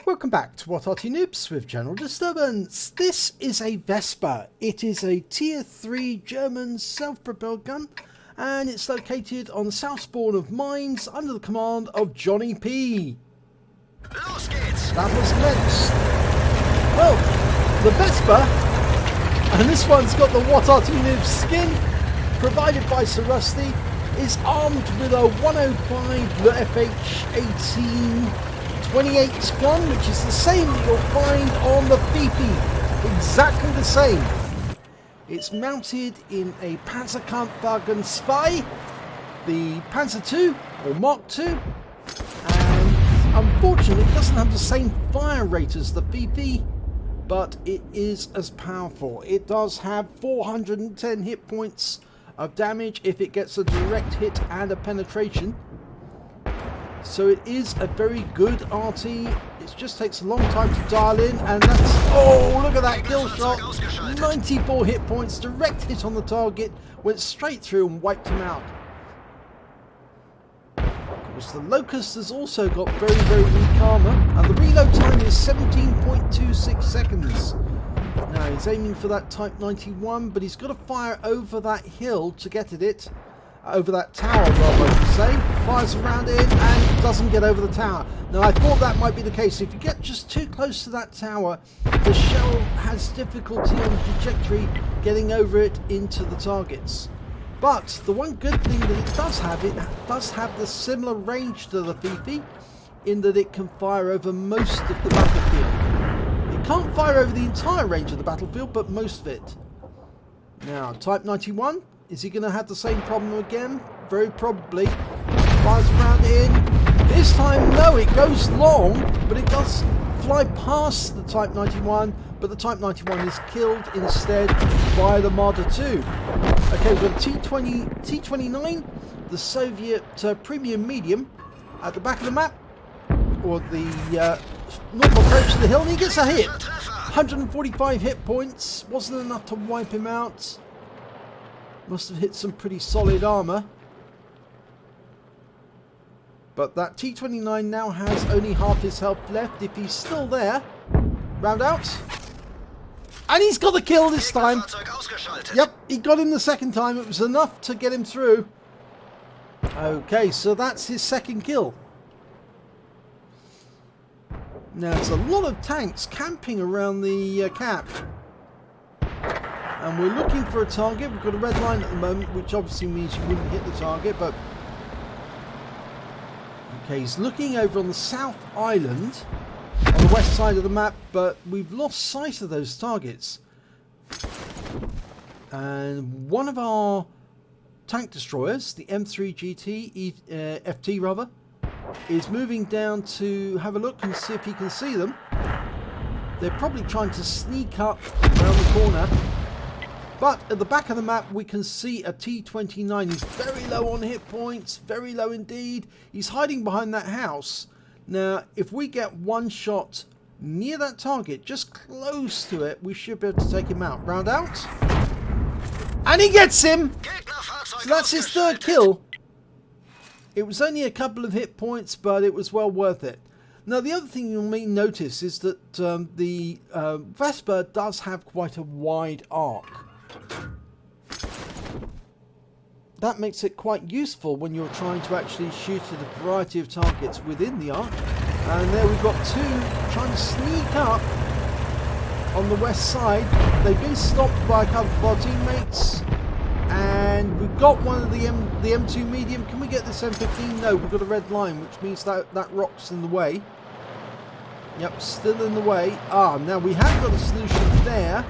Welcome back to What Arty Noobs with General Disturbance. This is a Wespe. It is a tier 3 German self-propelled gun, and it's located on the south spawn of mines under the command of JohnnieP. That was commenced. Well, the Wespe, and this one's got the What Arty Noobs skin, provided by Sir Rusty, is armed with a 105 FH18 28 gun, which is the same that you'll find on the Wespe, exactly the same. It's mounted in a Panzerkampfwagen 2, the Panzer II or Mark II, and unfortunately it doesn't have the same fire rate as the Wespe, but it is as powerful. It does have 410 hit points of damage if it gets a direct hit and a penetration. So it is a very good RT. It just takes a long time to dial in, and that's, oh, look at that kill shot. 94 hit points, direct hit on the target, went straight through and wiped him out. Of course, the Locust has also got very, very weak armor, and the reload time is 17.26 seconds. Now he's aiming for that Type 91, but he's got to fire over that hill to get at it. Over that tower, rather, I should say. Fires around it and doesn't get over the tower. Now, I thought that might be the case. If you get just too close to that tower, the shell has difficulty on the trajectory getting over it into the targets. But the one good thing that it does have the similar range to the Wespe, in that it can fire over most of the battlefield. It can't fire over the entire range of the battlefield, but most of it. Now, Type 91. Is he going to have the same problem again? Very probably. Fires around in. This time, no, it goes long, but it does fly past the Type 91, but the Type 91 is killed instead by the Marder 2. Okay, we've got a T-29, the Soviet premium medium, at the back of the map, or the north approach to the hill, and he gets a hit. 145 hit points, wasn't enough to wipe him out. Must have hit some pretty solid armour. But that T-29 now has only half his health left if he's still there. Round out. And he's got the kill this time. Yep, he got him the second time. It was enough to get him through. Okay, so that's his second kill. Now, there's a lot of tanks camping around the cap. And we're looking for a target. We've got a red line at the moment, which obviously means you wouldn't hit the target, but... Okay, he's looking over on the South Island, on the west side of the map, but we've lost sight of those targets. And one of our tank destroyers, the M3 GT, FT rather, is moving down to have a look and see if he can see them. They're probably trying to sneak up around the corner. But at the back of the map we can see a T-29. He's very low on hit points, very low indeed. He's hiding behind that house. Now, if we get one shot near that target, just close to it, we should be able to take him out. Round out. And he gets him! So that's his third kill. It was only a couple of hit points, but it was well worth it. Now, the other thing you may notice is that the Wespe does have quite a wide arc. That makes it quite useful when you're trying to actually shoot at a variety of targets within the arc. And there we've got two trying to sneak up on the west side. They've been stopped by a couple of our teammates. And we've got one of the M2 medium. Can we get this M15? No, we've got a red line, which means that rock's in the way. Yep, still in the way. Ah, now we have got a solution there.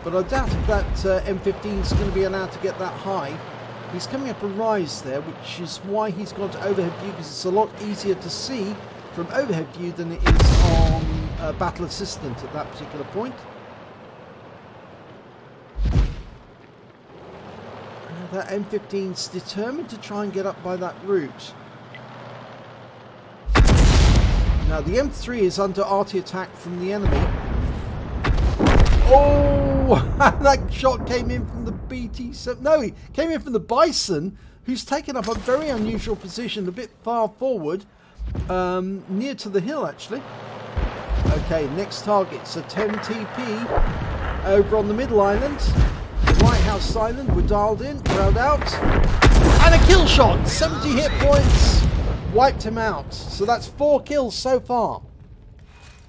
But I doubt if that M15 is going to be allowed to get that high. He's coming up a rise there, which is why he's gone to overhead view, because it's a lot easier to see from overhead view than it is on Battle Assistant at that particular point. That M15's determined to try and get up by that route. Now the M3 is under Arty attack from the enemy. Oh, that shot came in from the BT7. No, he came in from the Bison, who's taken up a very unusual position, a bit far forward, near to the hill actually. Okay, next target's a 10 TP over on the middle island. The White House Island, we're dialed in, round out. And a kill shot! 70 hit points! Wiped him out. So that's 4 kills so far.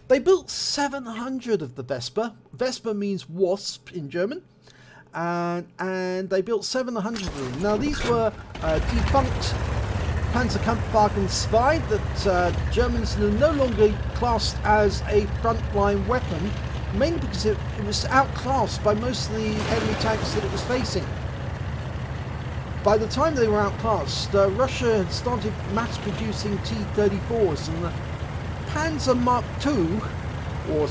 They built 700 of the Wespe. Wespe means wasp in German. And they built 700 of them. Now these were defunct Panzerkampfwagen II that Germans are no longer classed as a frontline weapon, mainly because it was outclassed by most of the enemy tanks that it was facing. By the time they were outclassed, Russia had started mass producing T-34s, and the Panzer Mark II, or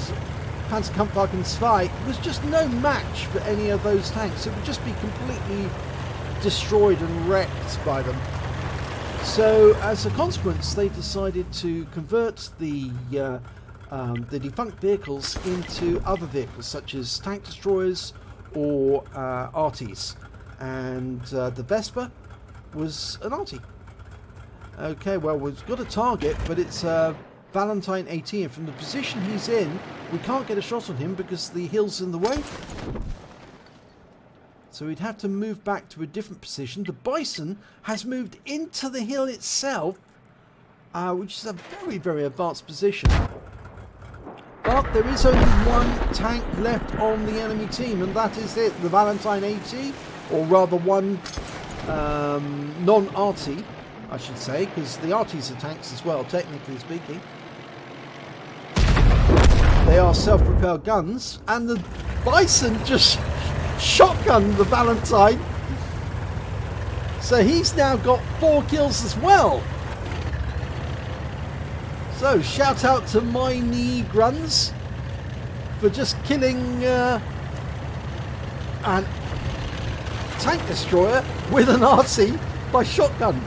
Panzerkampfwagen II, was just no match for any of those tanks. It would just be completely destroyed and wrecked by them. So, as a consequence, they decided to convert the defunct vehicles into other vehicles, such as tank destroyers or Artys. And the Wespe was an Arty. Okay, well, we've got a target, but it's Valentine 18. From the position he's in, we can't get a shot on him because the hill's in the way. So we'd have to move back to a different position. The Bison has moved into the hill itself, which is a very, very advanced position. But there is only one tank left on the enemy team, and that is it, the Valentine 80, or rather one non-Arty, I should say, because the Artys are tanks as well, technically speaking. They are self-propelled guns, and the Bison just shotgun the Valentine, so he's now got 4 kills as well. So shout out to my knee gruns for just killing an tank destroyer with an Arty by shotgun.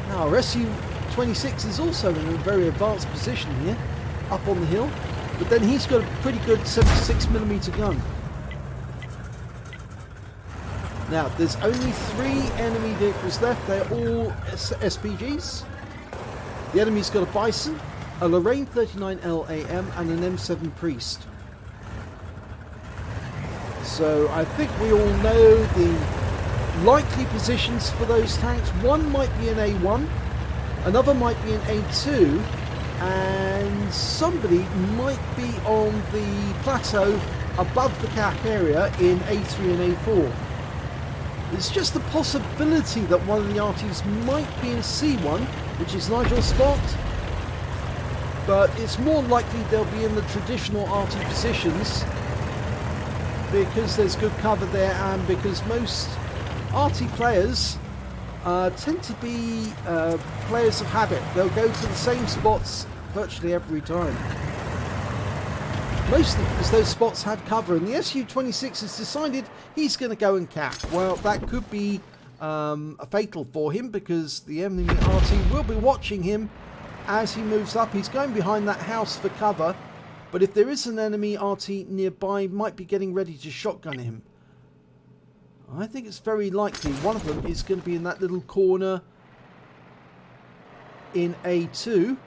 Now our Su-26 is also in a very advanced position here, up on the hill. But then he's got a pretty good 76mm gun. Now, there's only 3 enemy vehicles left. They're all SPGs. The enemy's got a Bison, a Lorraine 39 LAM, and an M7 Priest. So I think we all know the likely positions for those tanks. One might be an A1, another might be an A2, and somebody might be on the plateau above the cap area in A3 and A4. It's just a possibility that one of the Artys might be in C1, which is Nigel's spot, but it's more likely they'll be in the traditional Arty positions because there's good cover there, and because most Arty players tend to be players of habit. They'll go to the same spots virtually every time. Mostly because those spots have cover, and the Su-26 has decided he's going to go and cap. Well, that could be fatal for him, because the enemy Arty will be watching him as he moves up. He's going behind that house for cover, but if there is an enemy Arty nearby, might be getting ready to shotgun him. I think it's very likely one of them is going to be in that little corner in A2.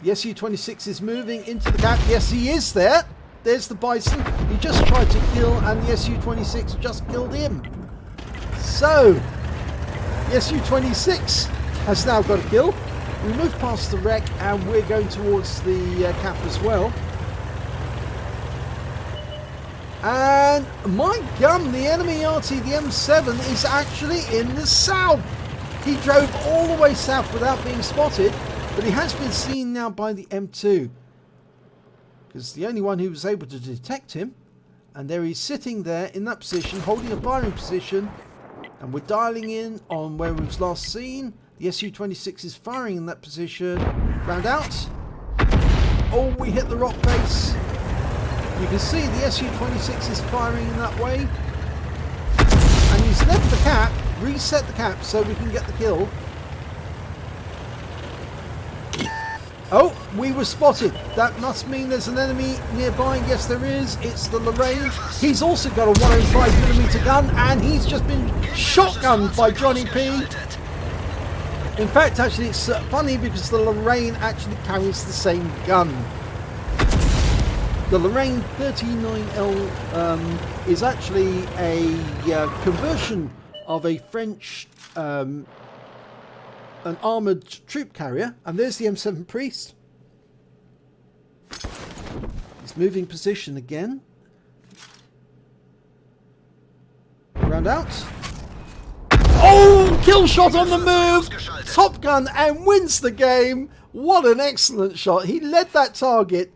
The Su-26 is moving into the gap. Yes, he is there. There's the Bison. He just tried to kill, and the Su-26 just killed him. So, the Su-26 has now got a kill. We move past the wreck, and we're going towards the cap as well. And my gun, the enemy Arty, the M7, is actually in the south. He drove all the way south without being spotted, but he has been seen now by the M2, because the only one who was able to detect him. And there he's sitting there in that position, holding a firing position, and we're dialing in on where we was last seen. The Su-26 is firing in that position. Round out. Oh, we hit the rock face. You can see the Su-26 is firing in that way, and he's left the cap, reset the cap so we can get the kill. Oh, we were spotted. That must mean there's an enemy nearby. Yes, there is. It's the Lorraine. He's also got a 105mm gun, and he's just been shotgunned by JohnnieP. In fact, actually, it's funny because the Lorraine actually carries the same gun. The Lorraine 39L is actually a conversion of a French an armoured troop carrier, and there's the M7 Priest. He's moving position again. Round out. Oh, kill shot on the move! Top Gun and wins the game. What an excellent shot. He led that target,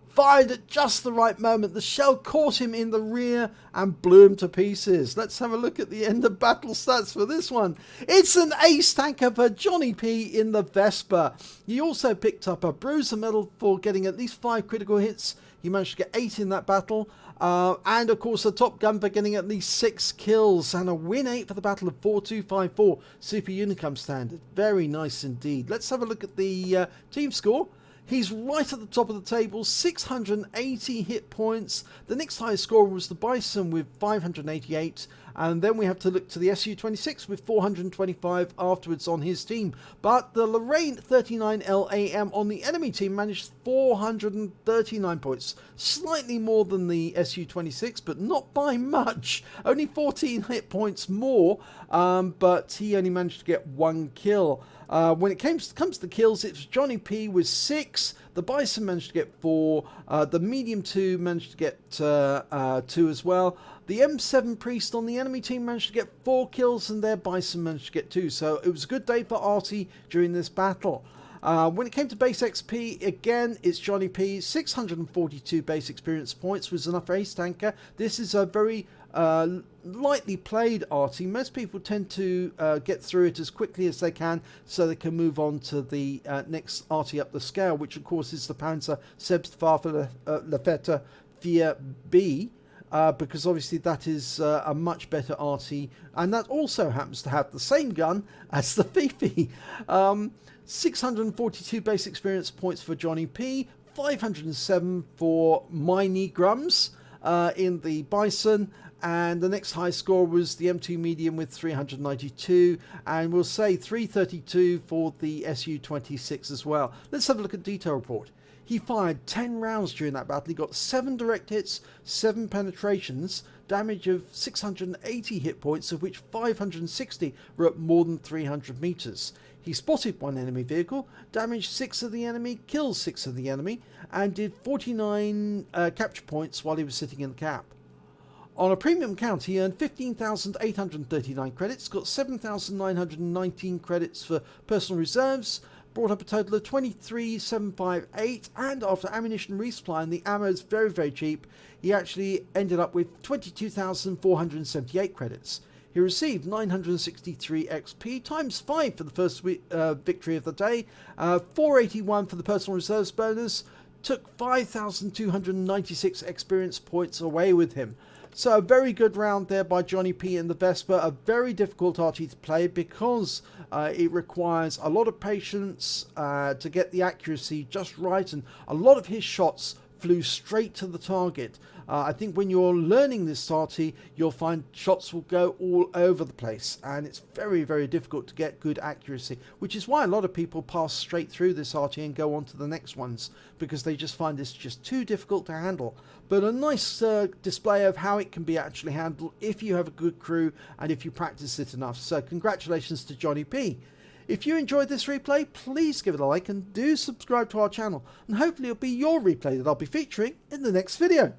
fired at just the right moment. The shell caught him in the rear and blew him to pieces. Let's have a look at the end of battle stats for this one. It's an ace tanker for JohnnieP in the Wespe. He also picked up a bruiser medal for getting at least 5 critical hits. He managed to get 8 in that battle. And of course a Top Gun for getting at least 6 kills. And a win 8 for the Battle of 4254 Super Unicum Standard. Very nice indeed. Let's have a look at the team score. He's right at the top of the table, 680 hit points. The next highest scorer was the Bison with 588. And then we have to look to the SU-26 with 425 afterwards on his team. But the Lorraine 39LAM on the enemy team managed 439 points. Slightly more than the SU-26, but not by much. Only 14 hit points more, but he only managed to get 1 kill. When it comes to the kills, it's JohnnieP with 6. The Bison managed to get 4. The Medium 2 managed to get 2 as well. The M7 Priest on the enemy team managed to get 4 kills, and their Bison managed to get 2. So it was a good day for Arty during this battle. When it came to base XP, again, it's JohnnieP. 642 base experience points was enough for Ace Tanker. This is a very lightly played Arty. Most people tend to get through it as quickly as they can so they can move on to the next Arty up the scale, which of course is the Panzer Selbstwaffe Lafette 4B. Because obviously that is a much better Arty, and that also happens to have the same gun as the Fifi. 642 base experience points for JohnnieP, 507 for Mini Grums in the Bison, and the next high score was the M2 Medium with 392, and we'll say 332 for the SU-26 as well. Let's have a look at detail report. He fired 10 rounds during that battle. He got 7 direct hits, 7 penetrations, damage of 680 hit points, of which 560 were at more than 300 meters. He spotted 1 enemy vehicle, damaged 6 of the enemy, killed 6 of the enemy, and did 49 capture points while he was sitting in the cap. On a premium count, he earned 15,839 credits, got 7,919 credits for personal reserves, brought up a total of 23,758, and after ammunition resupply, and the ammo is very, very cheap, he actually ended up with 22,478 credits. He received 963 XP times 5 for the first victory of the day, 481 for the personal reserves bonus, took 5,296 experience points away with him. So a very good round there by JohnnieP in the Wespe. A very difficult Arty to play because it requires a lot of patience to get the accuracy just right, and a lot of his shots flew straight to the target. I think when you're learning this Arty, you'll find shots will go all over the place, and it's very, very difficult to get good accuracy, which is why a lot of people pass straight through this Arty and go on to the next ones, because they just find this just too difficult to handle. But a nice display of how it can be actually handled if you have a good crew and if you practice it enough. So congratulations to JohnnieP. If you enjoyed this replay, please give it a like and do subscribe to our channel, and hopefully it'll be your replay that I'll be featuring in the next video.